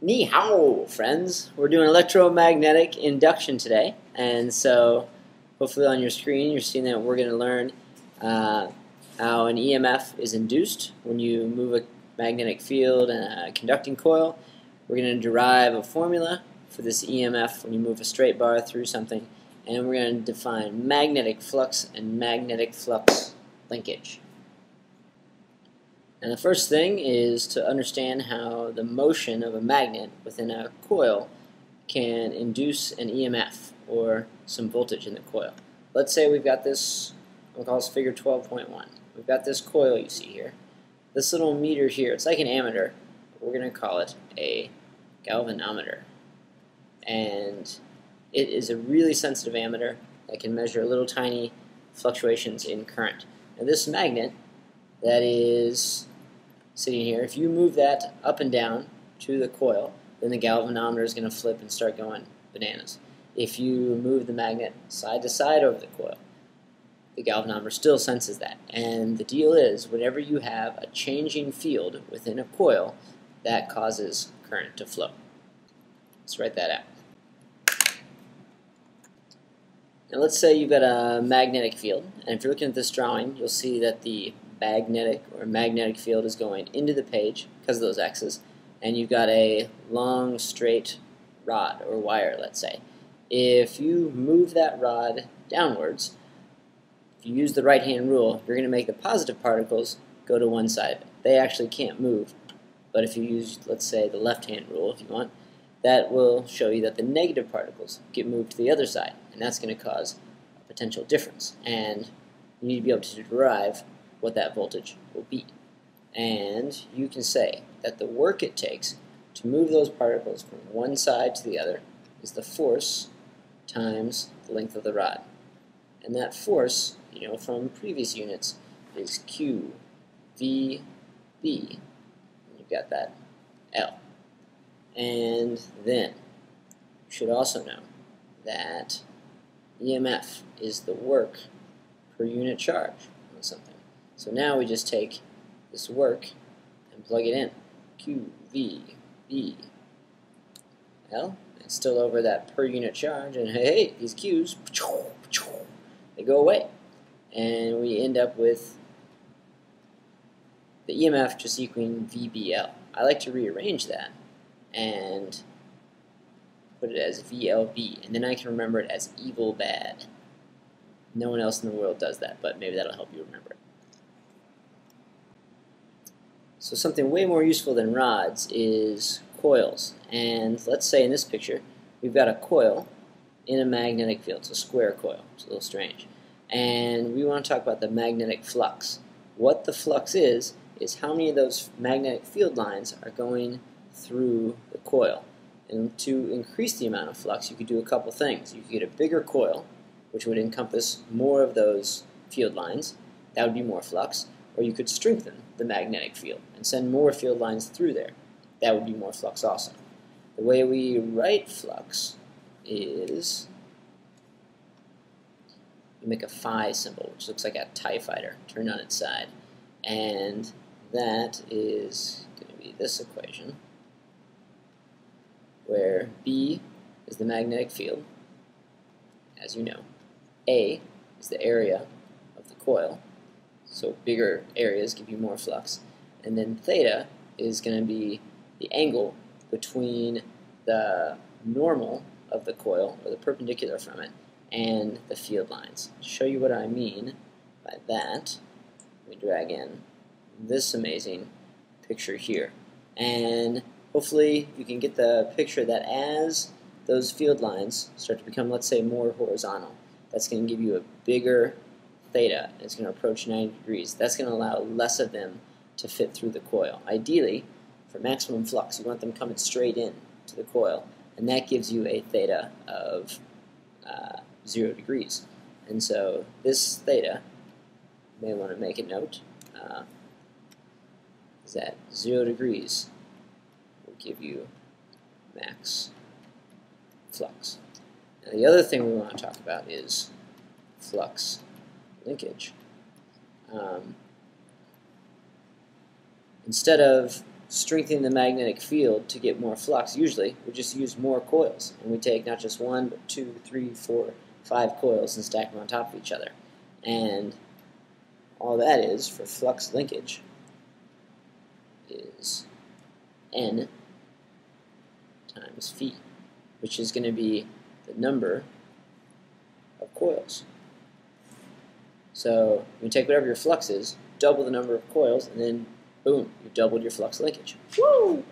Ni hao, friends. We're doing electromagnetic induction today, and so hopefully on your screen you're seeing that we're going to learn how an EMF is induced when you move a magnetic field and a conducting coil. We're going to derive a formula for this EMF when you move a straight bar through something, and we're going to define magnetic flux and magnetic flux linkage. And the first thing is to understand how the motion of a magnet within a coil can induce an EMF, or some voltage in the coil. Let's say we've got this, we'll call this figure 12.1. We've got this coil you see here. This little meter here, it's like an ammeter. We're going to call it a galvanometer. And it is a really sensitive ammeter that can measure little tiny fluctuations in current. Now this magnet that is sitting here, if you move that up and down to the coil, then the galvanometer is going to flip and start going bananas. If you move the magnet side to side over the coil, the galvanometer still senses that. And the deal is, whenever you have a changing field within a coil, that causes current to flow. Let's write that out. Now let's say you've got a magnetic field, and if you're looking at this drawing, you'll see that the magnetic field is going into the page because of those X's, and you've got a long straight rod or wire, let's say. If you move that rod downwards, if you use the right hand rule, you're going to make the positive particles go to one side of it. They actually can't move, but if you use, let's say, the left hand rule if you want, that will show you that the negative particles get moved to the other side, and that's going to cause a potential difference, and you need to be able to derive what that voltage will be. And you can say that the work it takes to move those particles from one side to the other is the force times the length of the rod. And that force, you know, from previous units is Q, V, B. And you've got that L. And then you should also know that EMF is the work per unit charge on something. So now we just take this work and plug it in. Q, V, B, L. It's still over that per unit charge, and hey, these Q's, they go away. And we end up with the EMF just equaling VBL. I like to rearrange that and put it as VLB, and then I can remember it as evil bad. No one else in the world does that, but maybe that'll help you remember it. So something way more useful than rods is coils. And let's say in this picture, we've got a coil in a magnetic field. It's a square coil. It's a little strange. And we want to talk about the magnetic flux. What the flux is how many of those magnetic field lines are going through the coil. And to increase the amount of flux, you could do a couple things. You could get a bigger coil, which would encompass more of those field lines. That would be more flux. Or you could strengthen the magnetic field and send more field lines through there. That would be more flux also. The way we write flux is we make a phi symbol, which looks like a TIE fighter turned on its side. And that is going to be this equation, where B is the magnetic field, as you know. A is the area of the coil. So bigger areas give you more flux. And then theta is going to be the angle between the normal of the coil, or the perpendicular from it, and the field lines. To show you what I mean by that, we drag in this amazing picture here. And hopefully you can get the picture that as those field lines start to become, let's say, more horizontal, that's going to give you a bigger theta, and it's going to approach 90 degrees. That's going to allow less of them to fit through the coil. Ideally, for maximum flux, you want them coming straight in to the coil, and that gives you a theta of 0 degrees. And so this theta, you may want to make a note, is that 0 degrees will give you max flux. Now the other thing we want to talk about is flux linkage. Instead of strengthen the magnetic field to get more flux, usually we just use more coils, and we take not just one, but 2, 3, 4, 5 coils and stack them on top of each other. And all that is for flux linkage is N times phi, which is going to be the number of coils. So you take whatever your flux is, double the number of coils, and then boom, you've doubled your flux linkage. Woo!